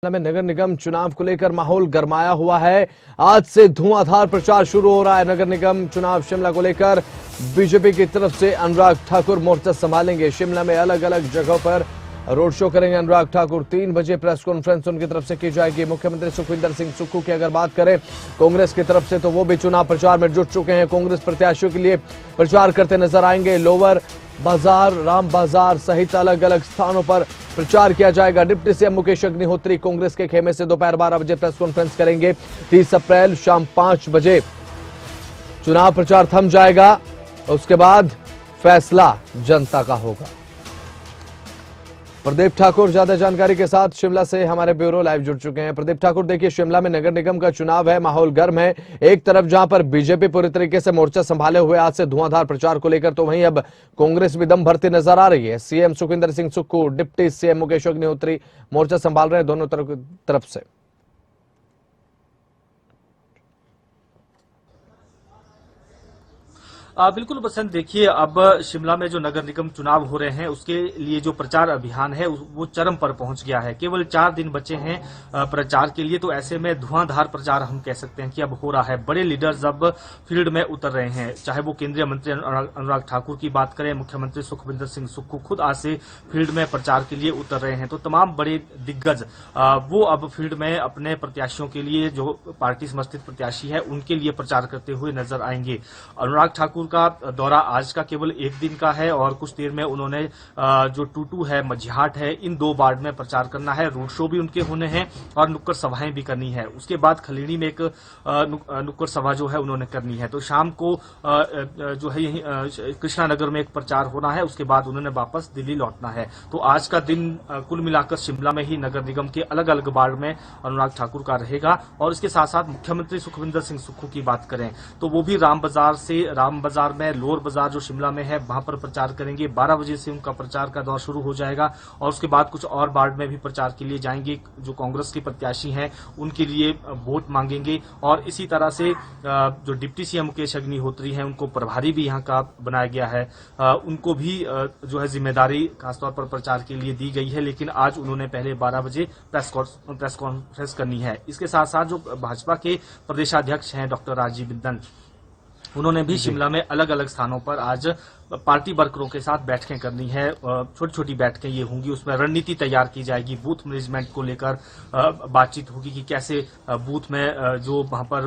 में नगर निगम चुनाव को लेकर माहौल गरमाया हुआ है। आज से धुआंधार प्रचार शुरू हो रहा है। नगर निगम चुनाव शिमला को लेकर बीजेपी की तरफ से अनुराग ठाकुर मोर्चा संभालेंगे। शिमला में अलग अलग जगहों पर रोड शो करेंगे अनुराग ठाकुर। 3 बजे प्रेस कॉन्फ्रेंस उनकी तरफ से की जाएगी। मुख्यमंत्री सुखविंदर सिंह सुक्खू की अगर बात करें कांग्रेस की तरफ से, तो वो भी चुनाव प्रचार में जुट चुके हैं। कांग्रेस प्रत्याशियों के लिए प्रचार करते नजर आएंगे। लोअर बाजार, राम बाजार सहित अलग अलग स्थानों पर प्रचार किया जाएगा। डिप्टी सीएम मुकेश अग्निहोत्री कांग्रेस के खेमे से दोपहर 12 बजे प्रेस कॉन्फ्रेंस करेंगे। 30 अप्रैल शाम 5 बजे चुनाव प्रचार थम जाएगा। उसके बाद फैसला जनता का होगा। प्रदीप ठाकुर ज्यादा जानकारी के साथ शिमला से हमारे ब्यूरो लाइव जुड़ चुके हैं। प्रदीप ठाकुर, देखिए शिमला में नगर निगम का चुनाव है, माहौल गर्म है। एक तरफ जहां पर बीजेपी पूरी तरीके से मोर्चा संभाले हुए आज से धुआंधार प्रचार को लेकर, तो वहीं अब कांग्रेस भी दम भरती नजर आ रही है। CM Sukhvinder Singh Sukhu, deputy CM Mukesh Agnihotri मोर्चा संभाल रहे हैं दोनों तरफ से। बिल्कुल बसंत, देखिए अब शिमला में जो नगर निगम चुनाव हो रहे हैं उसके लिए जो प्रचार अभियान है वो चरम पर पहुंच गया है। केवल 4 दिन बचे हैं प्रचार के लिए, तो ऐसे में धुआंधार प्रचार हम कह सकते हैं कि अब हो रहा है। बड़े लीडर्स अब फील्ड में उतर रहे हैं, चाहे वो केंद्रीय मंत्री अनुराग ठाकुर की बात करें, मुख्यमंत्री सुखविंदर सिंह सुक्खू खुद आज से फील्ड में प्रचार के लिए उतर रहे हैं। तो तमाम बड़े दिग्गज वो अब फील्ड में अपने प्रत्याशियों के लिए, जो पार्टी समर्थित प्रत्याशी है उनके लिए प्रचार करते हुए नजर आएंगे। अनुराग ठाकुर का दौरा आज का केवल 1 दिन का है और कुछ देर में उन्होंने जो टूटू है, मझियाट है, इन 2 वार्ड में प्रचार करना है। रोड शो भी उनके होने हैं और नुक्कड़ सभाएं भी करनी है। उसके बाद खलीनी में एक नुक्कड़ सभा जो है उन्होंने करनी है। तो शाम को जो है यही कृष्णानगर में एक प्रचार होना है। उसके बाद उन्होंने वापस दिल्ली लौटना है। तो आज का दिन कुल मिलाकर शिमला में ही नगर निगम के अलग अलग वार्ड में अनुराग ठाकुर का रहेगा। और इसके साथ साथ मुख्यमंत्री सुखविंदर सिंह सुक्खू की बात करें तो वो भी राम बाजार में, लोअर बाजार जो शिमला में है वहां पर प्रचार करेंगे। 12 बजे से उनका प्रचार का दौर शुरू हो जाएगा और उसके बाद कुछ और वार्ड में भी प्रचार के लिए जाएंगे। जो कांग्रेस के प्रत्याशी हैं उनके लिए वोट मांगेंगे। और इसी तरह से जो डिप्टी सीएम मुकेश अग्निहोत्री हैं उनको प्रभारी भी यहाँ का बनाया गया है। उनको भी जो है जिम्मेदारी खासतौर पर प्रचार के लिए दी गई है, लेकिन आज उन्होंने पहले 12 बजे प्रेस कॉन्फ्रेंस करनी है। इसके साथ साथ जो भाजपा के प्रदेशाध्यक्ष हैं डॉक्टर राजीव बिंदल, उन्होंने भी शिमला में अलग अलग स्थानों पर आज पार्टी वर्करों के साथ बैठकें करनी है। छोटी छोटी बैठकें ये होंगी, उसमें रणनीति तैयार की जाएगी। बूथ मैनेजमेंट को लेकर बातचीत होगी कि कैसे बूथ में जो वहां पर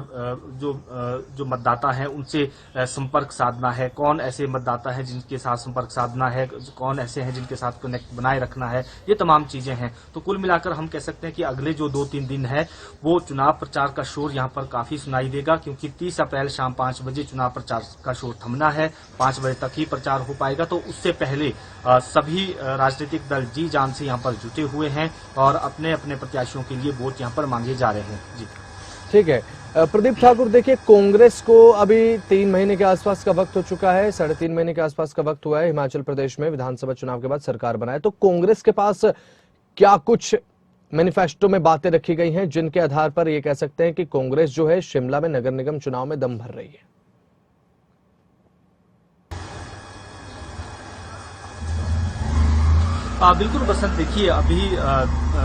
जो मतदाता हैं उनसे संपर्क साधना है, कौन ऐसे मतदाता हैं जिनके साथ संपर्क साधना है, कौन ऐसे हैं जिनके साथ कनेक्ट बनाए रखना है, ये तमाम चीजें हैं। तो कुल मिलाकर हम कह सकते हैं कि अगले जो 2-3 दिन है वो चुनाव प्रचार का शोर यहाँ पर काफी सुनाई देगा, क्योंकि 30 अप्रैल शाम 5 बजे चुनाव प्रचार का शोर थमना है। 5 बजे तक ही प्रचार हो पाएगा। तो उससे पहले सभी राजनीतिक दल जी जान से यहाँ पर जुटे हुए हैं और अपने अपने प्रत्याशियों के लिए वोट यहाँ पर मांगे जा रहे हैं। जी ठीक है प्रदीप ठाकुर, देखिए कांग्रेस को अभी 3 महीने के आसपास का वक्त हो चुका है, 3.5 महीने के आसपास का वक्त हुआ है हिमाचल प्रदेश में विधानसभा चुनाव के बाद सरकार बनाए। तो कांग्रेस के पास क्या कुछ मैनिफेस्टो में बातें रखी गई हैं जिनके आधार पर यह कह सकते हैं कि कांग्रेस जो है शिमला में नगर निगम चुनाव में दम भर रही है? बिल्कुल बसंत, देखिए अभी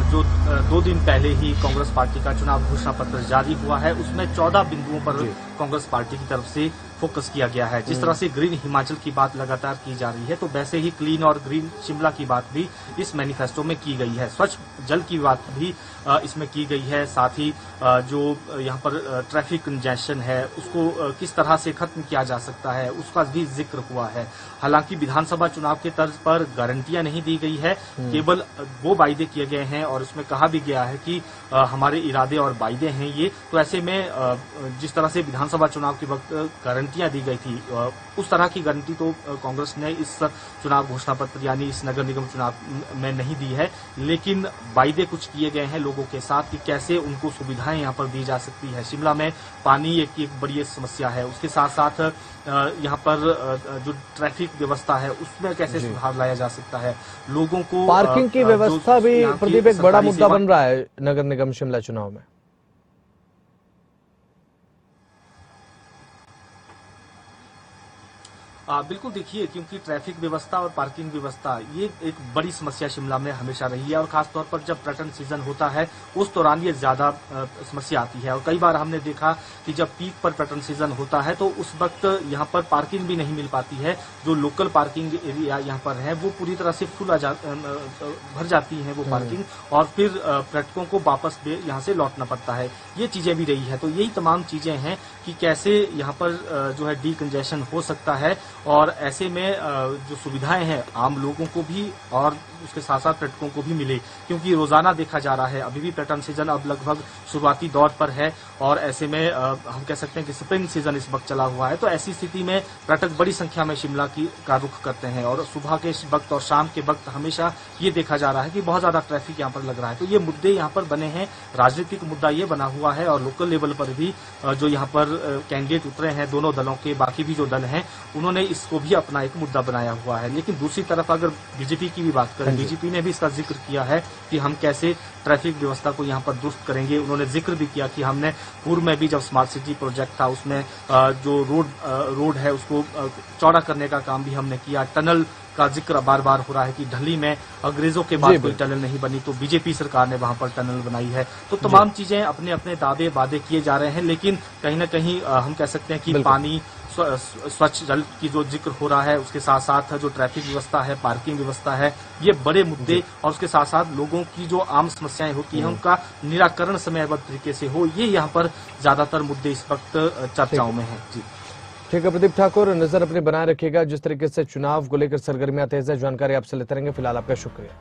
जो 2 दिन पहले ही कांग्रेस पार्टी का चुनाव घोषणा पत्र जारी हुआ है, उसमें 14 बिंदुओं पर कांग्रेस पार्टी की तरफ से फोकस किया गया है। जिस तरह से ग्रीन हिमाचल की बात लगातार की जा रही है, तो वैसे ही क्लीन और ग्रीन शिमला की बात भी इस मैनिफेस्टो में की गई है। स्वच्छ जल की बात भी इसमें की गई है। साथ ही जो यहाँ पर ट्रैफिक कंजेशन है उसको किस तरह से खत्म किया जा सकता है उसका भी जिक्र हुआ है। हालांकि विधानसभा चुनाव के तर्ज पर गारंटियां नहीं दी गई है, केवल वो वायदे किए गए हैं और उसमें कहा भी गया है कि हमारे इरादे और वायदे हैं ये। तो ऐसे में जिस तरह से विधानसभा चुनाव के वक्त गारंटियां दी गई थी, उस तरह की गारंटी तो कांग्रेस ने इस चुनाव घोषणा पत्र यानी इस नगर निगम चुनाव में नहीं दी है। लेकिन वायदे कुछ किए गए हैं लोगों के साथ कि कैसे उनको सुविधाएं यहाँ पर दी जा सकती है। शिमला में पानी एक बड़ी समस्या है, उसके साथ साथ यहाँ पर जो ट्रैफिक व्यवस्था है उसमें कैसे सुधार लाया जा सकता है। लोगों को पार्किंग की व्यवस्था भी प्रदीप एक बड़ा मुद्दा बन रहा है नगर निगम शिमला चुनाव में। बिल्कुल देखिए, क्योंकि ट्रैफिक व्यवस्था और पार्किंग व्यवस्था ये एक बड़ी समस्या शिमला में हमेशा रही है और खासतौर पर जब पर्यटन सीजन होता है उस दौरान ये ज्यादा समस्या आती है। और कई बार हमने देखा कि जब पीक पर पर्यटन सीजन होता है तो उस वक्त यहाँ पर पार्किंग भी नहीं मिल पाती है। जो लोकल पार्किंग एरिया यहाँ पर है वो पूरी तरह से भर जाती है वो पार्किंग, और फिर पर्यटकों को वापस यहाँ से लौटना पड़ता है। ये चीजें भी रही है। तो यही तमाम चीजें हैं कि कैसे यहाँ पर जो है डीकंजेशन हो सकता है और ऐसे में जो सुविधाएं हैं आम लोगों को भी और उसके साथ साथ पर्यटकों को भी मिले, क्योंकि रोजाना देखा जा रहा है अभी भी पर्यटन सीजन अब लगभग शुरुआती दौर पर है और ऐसे में हम कह सकते हैं कि स्प्रिंग सीजन इस वक्त चला हुआ है। तो ऐसी स्थिति में पर्यटक बड़ी संख्या में शिमला का रुख करते हैं और सुबह के वक्त और शाम के वक्त हमेशा ये देखा जा रहा है कि बहुत ज्यादा ट्रैफिक यहाँ पर लग रहा है। तो ये मुद्दे यहाँ पर बने हैं, राजनीतिक मुद्दा ये बना हुआ है और लोकल लेवल पर भी जो यहाँ पर कैंडिडेट उतरे हैं दोनों दलों के, बाकी भी जो दल हैं उन्होंने इसको भी अपना एक मुद्दा बनाया हुआ है। लेकिन दूसरी तरफ अगर बीजेपी की भी बात करें, बीजेपी ने भी इसका जिक्र किया है कि हम कैसे ट्रैफिक व्यवस्था को यहाँ पर दुरुस्त करेंगे। उन्होंने जिक्र भी किया कि हमने पूर्व में भी जब स्मार्ट सिटी प्रोजेक्ट था उसमें जो रोड है उसको चौड़ा करने का काम भी हमने किया। टनल का जिक्र बार बार हो रहा है कि ढली में अंग्रेजों के बाद कोई टनल नहीं बनी तो बीजेपी सरकार ने वहां पर टनल बनाई है। तो तमाम चीजें अपने अपने दावे वादे किए जा रहे हैं, लेकिन कहीं न कहीं हम कह सकते हैं कि पानी, स्वच्छ जल की जो जिक्र हो रहा है उसके साथ साथ जो ट्रैफिक व्यवस्था है, पार्किंग व्यवस्था है, ये बड़े मुद्दे और उसके साथ साथ लोगों की जो आम समस्याएं होती हैं उनका निराकरण समयबद्ध तरीके से हो, ये यहाँ पर ज्यादातर मुद्दे इस वक्त चर्चाओं में है। जी ठीक है प्रदीप ठाकुर, नजर अपनी बनाए रखिएगा। जिस तरीके से चुनाव को लेकर सरगर्मियां तेज है, जानकारी आपसे लेते रहेंगे। फिलहाल आपका शुक्रिया।